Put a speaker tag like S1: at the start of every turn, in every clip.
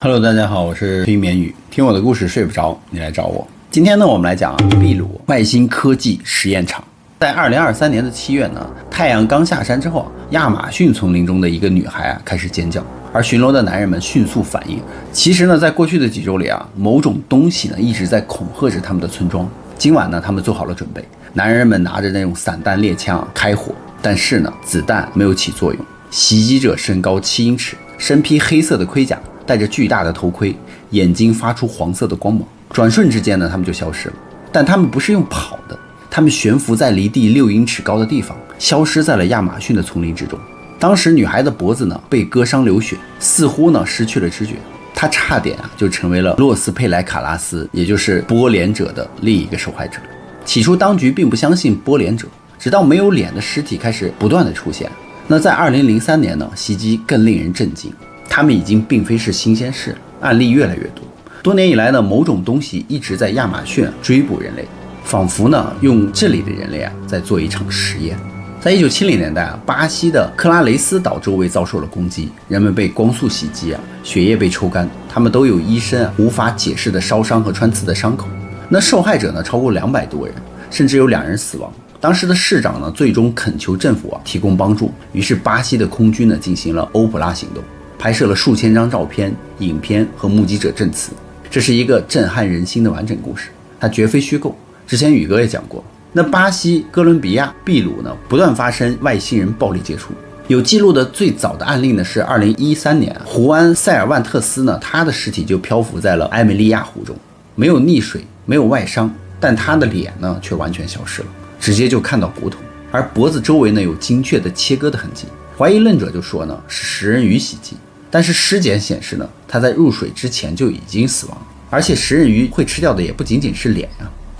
S1: Hello， 大家好，我是催眠语，听我的故事睡不着，你来找我。今天呢，我们来讲秘鲁外星科技实验场。在2023年的7月呢，太阳刚下山之后，亚马逊丛林中的一个女孩开始尖叫，而巡逻的男人们迅速反应。其实呢，在过去的几周里某种东西呢一直在恐吓着他们的村庄。今晚呢，他们做好了准备，男人们拿着那种散弹猎枪开火，但是呢，子弹没有起作用。袭击者身高7英尺，身披黑色的盔甲，戴着巨大的头盔，眼睛发出黄色的光芒。转瞬之间呢，他们就消失了。但他们不是用跑的，他们悬浮在离地6英尺高的地方，消失在了亚马逊的丛林之中。当时女孩的脖子呢被割伤流血，似乎呢失去了知觉。她差点就成为了洛斯佩莱卡拉斯，也就是波脸者的另一个受害者。起初当局并不相信波脸者，直到没有脸的尸体开始不断的出现。那在2003年呢，袭击更令人震惊。他们已经并非是新鲜事了，案例越来越多。多年以来呢，某种东西一直在亚马逊追捕人类，仿佛呢用这里的人类在做一场实验。在1970年代巴西的克拉雷斯岛周围遭受了攻击，人们被光速袭击血液被抽干，他们都有医生无法解释的烧伤和穿刺的伤口。那受害者呢超过200多人，甚至有2人死亡。当时的市长呢最终恳求政府提供帮助，于是巴西的空军呢进行了欧普拉行动，拍摄了数千张照片、影片和目击者证词。这是一个震撼人心的完整故事，它绝非虚构。之前宇哥也讲过，那巴西、哥伦比亚、秘鲁呢不断发生外星人暴力接触。有记录的最早的案例呢是2013年，胡安·塞尔万特斯呢他的尸体就漂浮在了埃梅利亚湖中，没有溺水，没有外伤，但他的脸呢却完全消失了，直接就看到骨头，而脖子周围呢有精确的切割的痕迹。怀疑论者就说呢是食人鱼袭击，但是尸检显示呢他在入水之前就已经死亡了，而且食人鱼会吃掉的也不仅仅是脸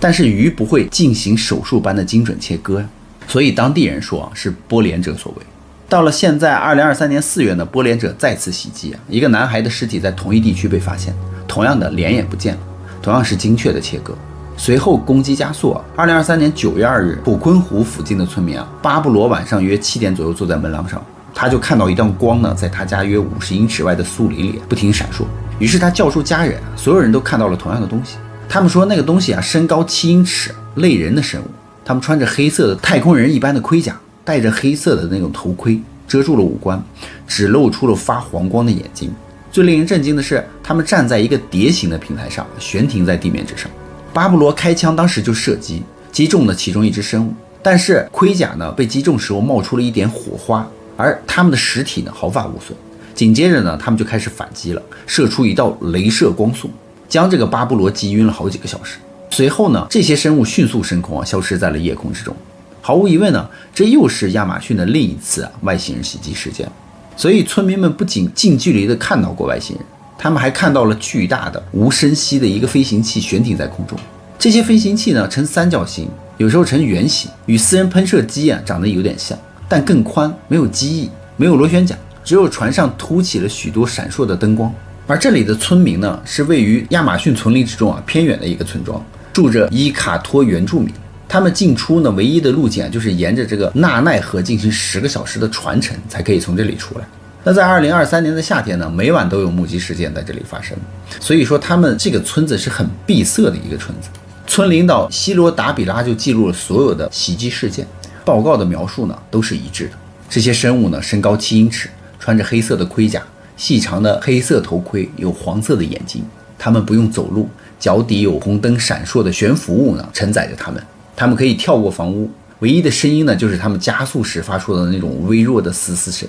S1: 但是鱼不会进行手术般的精准切割所以当地人说是波脸者所为。到了现在2023年4月呢，波脸者再次袭击一个男孩的尸体在同一地区被发现，同样的脸也不见了，同样是精确的切割。随后攻击加速2023年9月2日，普昆湖附近的村民巴布罗晚上约7点左右坐在门廊上，他就看到一道光呢在他家约50英尺外的树林里不停闪烁。于是他叫出家人，所有人都看到了同样的东西。他们说那个东西身高7英尺，类人的生物，他们穿着黑色的太空人一般的盔甲，戴着黑色的那种头盔，遮住了五官，只露出了发黄光的眼睛。最令人震惊的是，他们站在一个蝶形的平台上，悬停在地面之上。巴布罗开枪当时就射击，击中了其中一只生物，但是盔甲呢被击中时候冒出了一点火花，而他们的实体呢毫发无损。紧接着呢，他们就开始反击了，射出一道雷射光束，将这个巴布罗击晕了好几个小时。随后呢，这些生物迅速升空消失在了夜空之中。毫无疑问呢，这又是亚马逊的另一次外星人袭击事件。所以村民们不仅近距离的看到过外星人，他们还看到了巨大的无声息的一个飞行器悬停在空中。这些飞行器呢呈三角形，有时候呈圆形，与私人喷射机长得有点像，但更宽，没有机翼，没有螺旋桨，只有船上凸起了许多闪烁的灯光。而这里的村民呢是位于亚马逊丛林之中偏远的一个村庄，住着伊卡托原住民。他们进出呢唯一的路径就是沿着这个纳奈河进行10个小时的船程才可以从这里出来。那在2023年的夏天呢，每晚都有目击事件在这里发生，所以说他们这个村子是很闭塞的一个村子。村领导西罗达比拉就记录了所有的袭击事件，报告的描述呢都是一致的。这些生物呢身高7英尺，穿着黑色的盔甲，细长的黑色头盔，有黄色的眼睛。他们不用走路，脚底有红灯闪烁的悬浮物呢承载着他们。他们可以跳过房屋，唯一的声音呢就是他们加速时发出的那种微弱的嘶嘶声。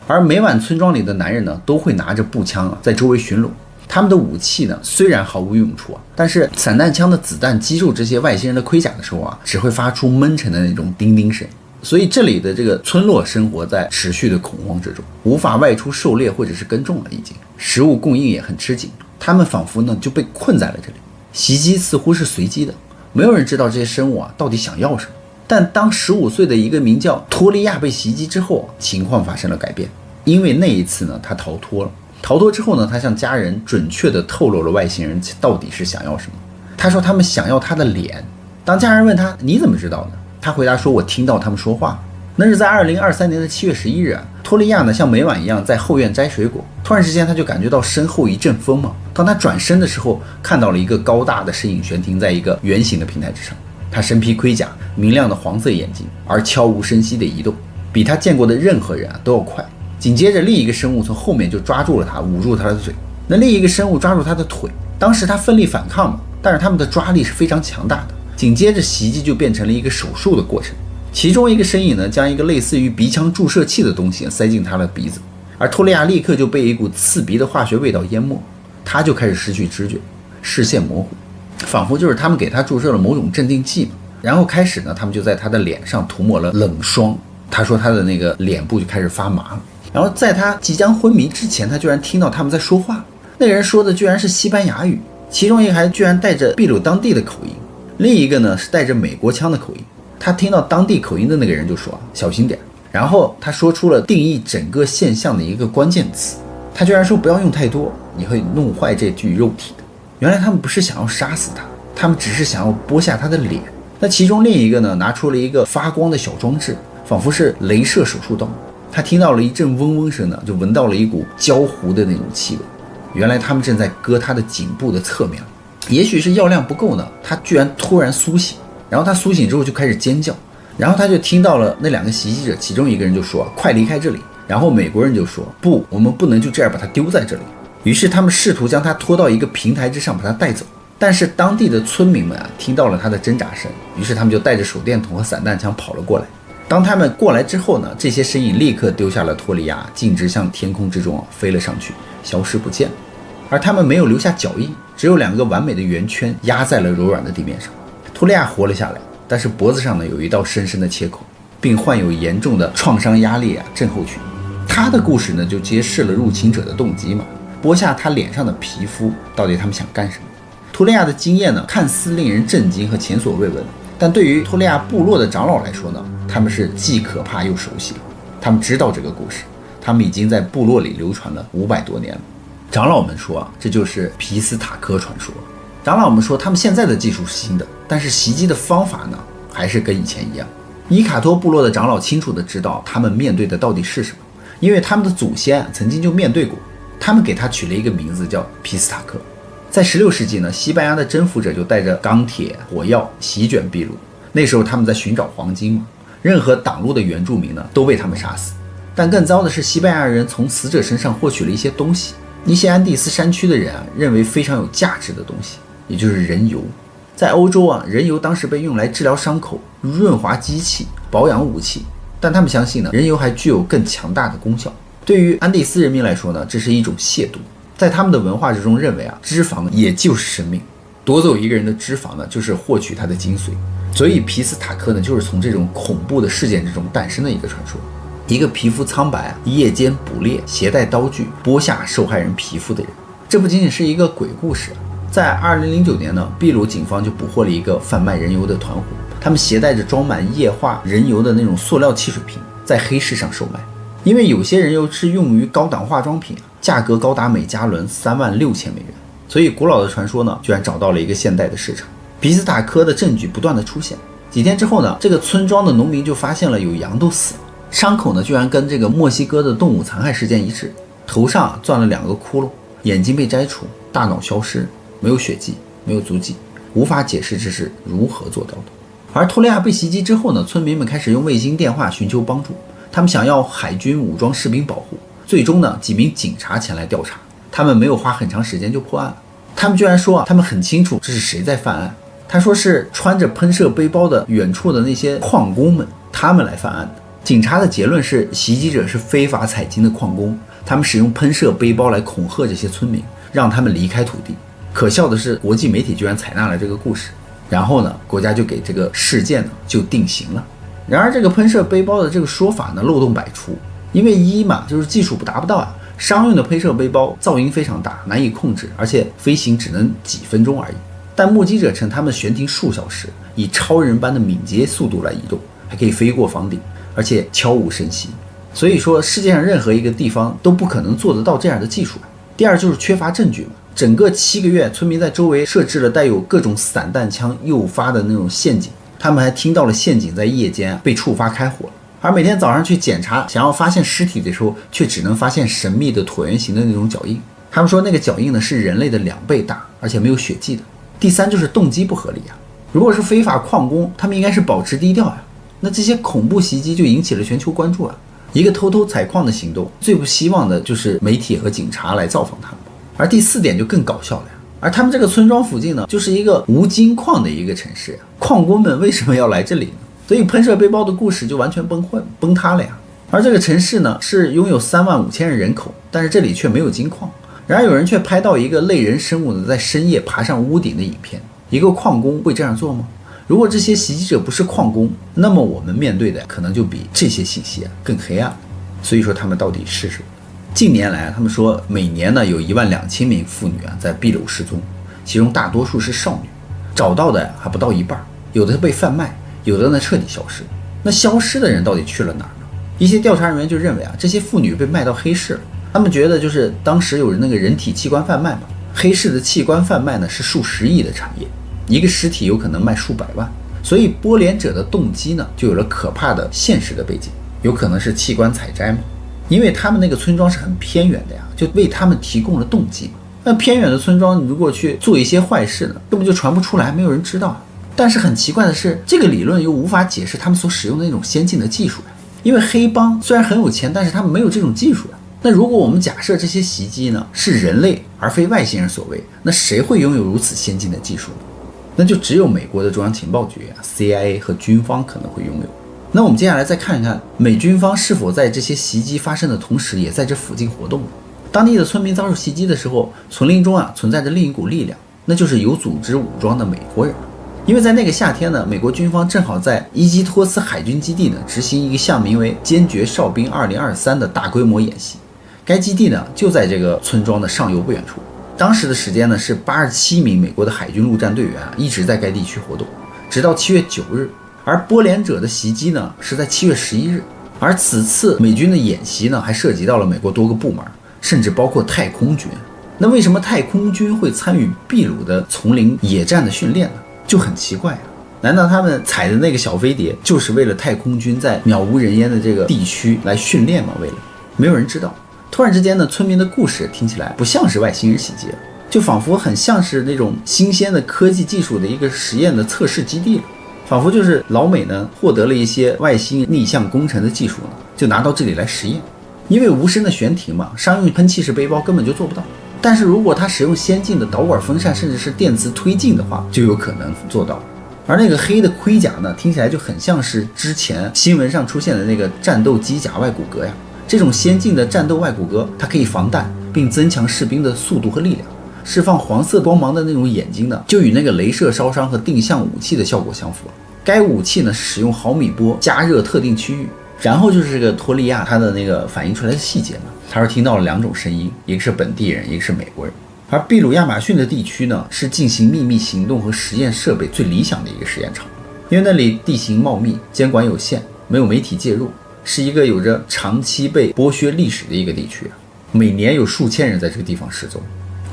S1: 而每晚村庄里的男人呢都会拿着步枪在周围巡逻。他们的武器呢虽然毫无用处但是散弹枪的子弹击中这些外星人的盔甲的时候只会发出闷沉的那种叮叮声。所以这里的这个村落生活在持续的恐慌之中，无法外出狩猎或者是耕种了，已经食物供应也很吃紧，他们仿佛呢就被困在了这里。袭击似乎是随机的，没有人知道这些生物到底想要什么。但当15岁的一个名叫托利亚被袭击之后情况发生了改变。因为那一次呢他逃脱了，逃脱之后呢他向家人准确地透露了外星人到底是想要什么。他说他们想要他的脸。当家人问他你怎么知道的，他回答说我听到他们说话。那是在2023年的7月11日啊，托利亚呢像每晚一样在后院摘水果，突然之间他就感觉到身后一阵风嘛。当他转身的时候，看到了一个高大的身影悬停在一个圆形的平台之上，他身披盔甲，明亮的黄色眼睛，而悄无声息的移动，比他见过的任何人都要快。紧接着另一个生物从后面就抓住了他，捂住他的嘴。那另一个生物抓住他的腿，当时他奋力反抗嘛，但是他们的抓力是非常强大的。紧接着袭击就变成了一个手术的过程。其中一个身影呢，将一个类似于鼻腔注射器的东西塞进他的鼻子，而托利亚立刻就被一股刺鼻的化学味道淹没，他就开始失去知觉，视线模糊，仿佛就是他们给他注射了某种镇定剂嘛。然后开始呢，他们就在他的脸上涂抹了冷霜，他说他的那个脸部就开始发麻了。然后在他即将昏迷之前，他居然听到他们在说话，那个人说的居然是西班牙语，其中一个还居然带着秘鲁当地的口音，另一个呢是带着美国腔的口音。他听到当地口音的那个人就说小心点，然后他说出了定义整个现象的一个关键词，他居然说不要用太多，你会弄坏这具肉体的。原来他们不是想要杀死他，他们只是想要剥下他的脸。那其中另一个呢拿出了一个发光的小装置，仿佛是雷射手术刀，他听到了一阵嗡嗡声呢，就闻到了一股焦糊的那种气味。原来他们正在割他的颈部的侧面，也许是药量不够呢，他居然突然苏醒，然后他苏醒之后就开始尖叫，然后他就听到了那两个袭击者，其中一个人就说快离开这里，然后美国人就说不，我们不能就这样把他丢在这里。于是他们试图将他拖到一个平台之上把他带走，但是当地的村民们听到了他的挣扎声，于是他们就带着手电筒和散弹枪跑了过来。当他们过来之后呢，这些身影立刻丢下了托利亚，径直向天空之中飞了上去，消失不见了。而他们没有留下脚印，只有两个完美的圆圈压在了柔软的地面上。托利亚活了下来，但是脖子上呢有一道深深的切口，并患有严重的创伤压力症候群。他的故事呢就揭示了入侵者的动机嘛，剥下他脸上的皮肤，到底他们想干什么？托利亚的经验呢看似令人震惊和前所未闻，但对于托利亚部落的长老来说呢，他们是既可怕又熟悉。他们知道这个故事，他们已经在部落里流传了500多年了。长老们说这就是皮斯塔科传说。长老们说他们现在的技术是新的，但是袭击的方法呢还是跟以前一样。伊卡托部落的长老清楚地知道他们面对的到底是什么，因为他们的祖先曾经就面对过，他们给他取了一个名字叫皮斯塔克。在16世纪呢，西班牙的征服者就带着钢铁、火药席卷秘鲁，那时候他们在寻找黄金嘛，任何挡路的原住民呢都被他们杀死。但更糟的是，西班牙人从死者身上获取了一些东西，一些安第斯山区的人认为非常有价值的东西，也就是人油。在欧洲人油当时被用来治疗伤口、润滑机器、保养武器，但他们相信呢，人油还具有更强大的功效。对于安第斯人民来说呢，这是一种亵渎。在他们的文化之中认为脂肪也就是生命，夺走一个人的脂肪呢，就是获取他的精髓。所以皮斯塔克呢，就是从这种恐怖的事件之中诞生的一个传说。一个皮肤苍白、夜间捕猎、携带刀具剥下受害人皮肤的人。这不仅仅是一个鬼故事。在2009年呢，秘鲁警方就捕获了一个贩卖人油的团伙，他们携带着装满液化人油的那种塑料汽水瓶，在黑市上售卖。因为有些人油是用于高档化妆品，价格高达每加仑36000美元，所以古老的传说呢，居然找到了一个现代的市场。皮斯塔科的证据不断的出现。几天之后呢，这个村庄的农民就发现了有羊都死了，伤口呢居然跟这个墨西哥的动物残害事件一致，头上钻了2个窟窿，眼睛被摘除，大脑消失，没有血迹，没有足迹，无法解释这是如何做到的。而托利亚被袭击之后呢，村民们开始用卫星电话寻求帮助，他们想要海军武装士兵保护。最终呢，几名警察前来调查，他们没有花很长时间就破案了。他们居然说他们很清楚这是谁在犯案。他说是穿着喷射背包的远处的那些矿工们，他们来犯案的。警察的结论是袭击者是非法采金的矿工，他们使用喷射背包来恐吓这些村民，让他们离开土地。可笑的是，国际媒体居然采纳了这个故事，然后呢，国家就给这个事件呢就定刑了。然而这个喷射背包的这个说法呢漏洞百出，因为就是技术达不到商用的喷射背包噪音非常大，难以控制，而且飞行只能几分钟而已。但目击者称他们悬停数小时，以超人般的敏捷速度来移动，还可以飞过房顶，而且悄无声息。所以说世界上任何一个地方都不可能做得到这样的技术。第二就是缺乏证据嘛，整个7个月，村民在周围设置了带有各种散弹枪诱发的那种陷阱，他们还听到了陷阱在夜间被触发开火，而每天早上去检查，想要发现尸体的时候，却只能发现神秘的椭圆形的那种脚印。他们说那个脚印呢是人类的2倍大，而且没有血迹的。第三就是动机不合理啊，如果是非法矿工，他们应该是保持低调呀。那这些恐怖袭击就引起了全球关注啊。一个偷偷采矿的行动，最不希望的就是媒体和警察来造访他们。而第4点就更搞笑了呀。而他们这个村庄附近呢，就是一个无金矿的一个城市呀。矿工们为什么要来这里呢？所以喷射背包的故事就完全崩塌了呀。而这个城市呢，是拥有35000人口，但是这里却没有金矿。然而有人却拍到一个类人生物呢在深夜爬上屋顶的影片。一个矿工会这样做吗？如果这些袭击者不是矿工，那么我们面对的可能就比这些信息更黑暗。所以说他们到底是谁？近年来他们说每年呢有12000名妇女在秘鲁失踪，其中大多数是少女，找到的还不到一半，有的被贩卖，有的呢彻底消失。那消失的人到底去了哪儿呢？一些调查人员就认为这些妇女被卖到黑市了。他们觉得就是当时有那个人体器官贩卖嘛，黑市的器官贩卖呢是数十亿的产业，一个尸体有可能卖数百万，所以剥脸者的动机呢就有了可怕的现实的背景，有可能是器官采摘嘛，因为他们那个村庄是很偏远的呀，就为他们提供了动机嘛。那偏远的村庄如果去做一些坏事呢，根本就传不出来，没有人知道。但是很奇怪的是，这个理论又无法解释他们所使用的那种先进的技术呀，因为黑帮虽然很有钱，但是他们没有这种技术呀。那如果我们假设这些袭击呢是人类而非外星人所为，那谁会拥有如此先进的技术呢？那就只有美国的中央情报局CIA 和军方可能会拥有。那我们接下来再看一看美军方是否在这些袭击发生的同时也在这附近活动。当地的村民遭受袭击的时候，丛林中存在着另一股力量，那就是有组织武装的美国人。因为在那个夏天呢，美国军方正好在伊基托斯海军基地呢执行一个项名为坚决哨兵2023的大规模演习。该基地呢就在这个村庄的上游不远处。当时的时间呢是87名美国的海军陆战队员一直在该地区活动，直到7月9日。而剥脸者的袭击呢是在7月11日。而此次美军的演习呢还涉及到了美国多个部门，甚至包括太空军。那为什么太空军会参与秘鲁的丛林野战的训练呢？就很奇怪难道他们踩的那个小飞碟就是为了太空军在渺无人烟的这个地区来训练吗？为了没有人知道。突然之间呢，村民的故事听起来不像是外星人袭击了，就仿佛很像是那种新鲜的科技技术的一个实验的测试基地了，仿佛就是老美呢获得了一些外星逆向工程的技术呢，就拿到这里来实验。因为无声的悬停嘛，商用喷气式背包根本就做不到。但是如果它使用先进的导管风扇甚至是电磁推进的话，就有可能做到。而那个黑的盔甲呢，听起来就很像是之前新闻上出现的那个战斗机甲外骨骼呀。这种先进的战斗外骨骼，它可以防弹，并增强士兵的速度和力量。释放黄色光芒的那种眼睛呢，就与那个镭射烧伤和定向武器的效果相符。该武器呢，使用毫米波加热特定区域。然后就是这个托利亚他的那个反映出来的细节呢，他说听到了2种声音，一个是本地人，一个是美国人。而秘鲁亚马逊的地区呢，是进行秘密行动和实验设备最理想的一个实验场，因为那里地形茂密，监管有限，没有媒体介入，是一个有着长期被剥削历史的一个地区每年有数千人在这个地方失踪，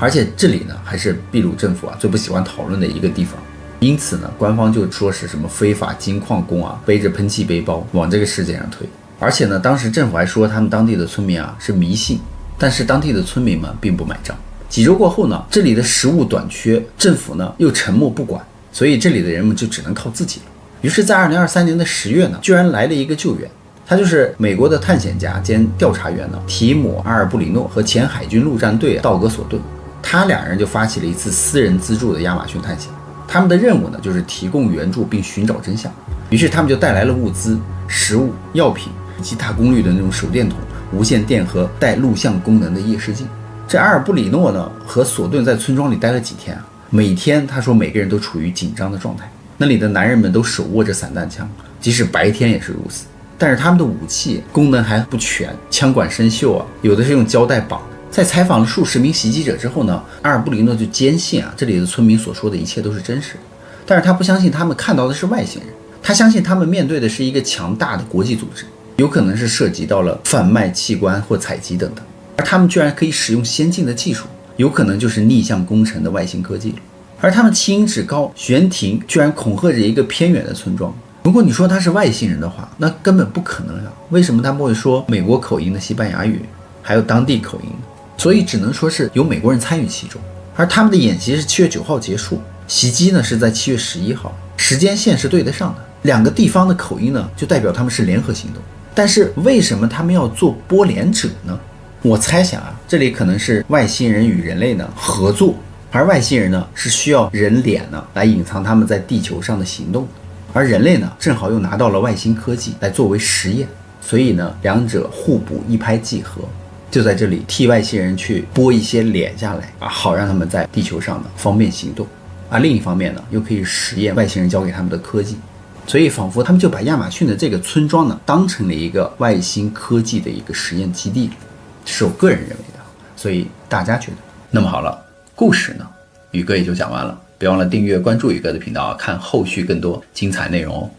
S1: 而且这里呢还是秘鲁政府最不喜欢讨论的一个地方。因此呢，官方就说是什么非法金矿工背着喷气背包往这个世界上推。而且呢，当时政府还说他们当地的村民是迷信，但是当地的村民们并不买账。几周过后呢，这里的食物短缺，政府呢又沉默不管，所以这里的人们就只能靠自己了。于是在2023年的10月呢，居然来了一个救援，他就是美国的探险家兼调查员提姆·阿尔布里诺和前海军陆战队道格索顿。他2人就发起了一次私人资助的亚马逊探险。他们的任务呢，就是提供援助并寻找真相。于是他们就带来了物资、食物、药品以及大功率的那种手电筒、无线电和带录像功能的夜视镜。这阿尔布里诺呢和索顿在村庄里待了几天每天他说每个人都处于紧张的状态，那里的男人们都手握着散弹枪，即使白天也是如此。但是他们的武器功能还不全，枪管生锈有的是用胶带绑。在采访了数十名袭击者之后呢，阿尔布里诺就坚信这里的村民所说的一切都是真实的。但是他不相信他们看到的是外星人，他相信他们面对的是一个强大的国际组织，有可能是涉及到了贩卖器官或采集等等。而他们居然可以使用先进的技术，有可能就是逆向工程的外星科技了。而他们弃婴指高悬停，居然恐吓着一个偏远的村庄，如果你说他是外星人的话，那根本不可能呀。为什么他们会说美国口音的西班牙语，还有当地口音呢？所以只能说是有美国人参与其中。而他们的演习是7月9号结束，袭击呢是在7月11号，时间线是对得上的。两个地方的口音呢，就代表他们是联合行动。但是为什么他们要做波联者呢？我猜想啊，这里可能是外星人与人类呢合作，而外星人呢是需要人脸呢来隐藏他们在地球上的行动，而人类呢正好又拿到了外星科技来作为实验，所以呢两者互补，一拍即合，就在这里替外星人去拨一些脸下来啊，好让他们在地球上呢方便行动。而另一方面呢，又可以实验外星人教给他们的科技。所以仿佛他们就把亚马逊的这个村庄呢当成了一个外星科技的一个实验基地，是我个人认为的，所以大家觉得。那么好了，故事呢宇哥也就讲完了，别忘了订阅关注宇哥的频道，看后续更多精彩内容哦。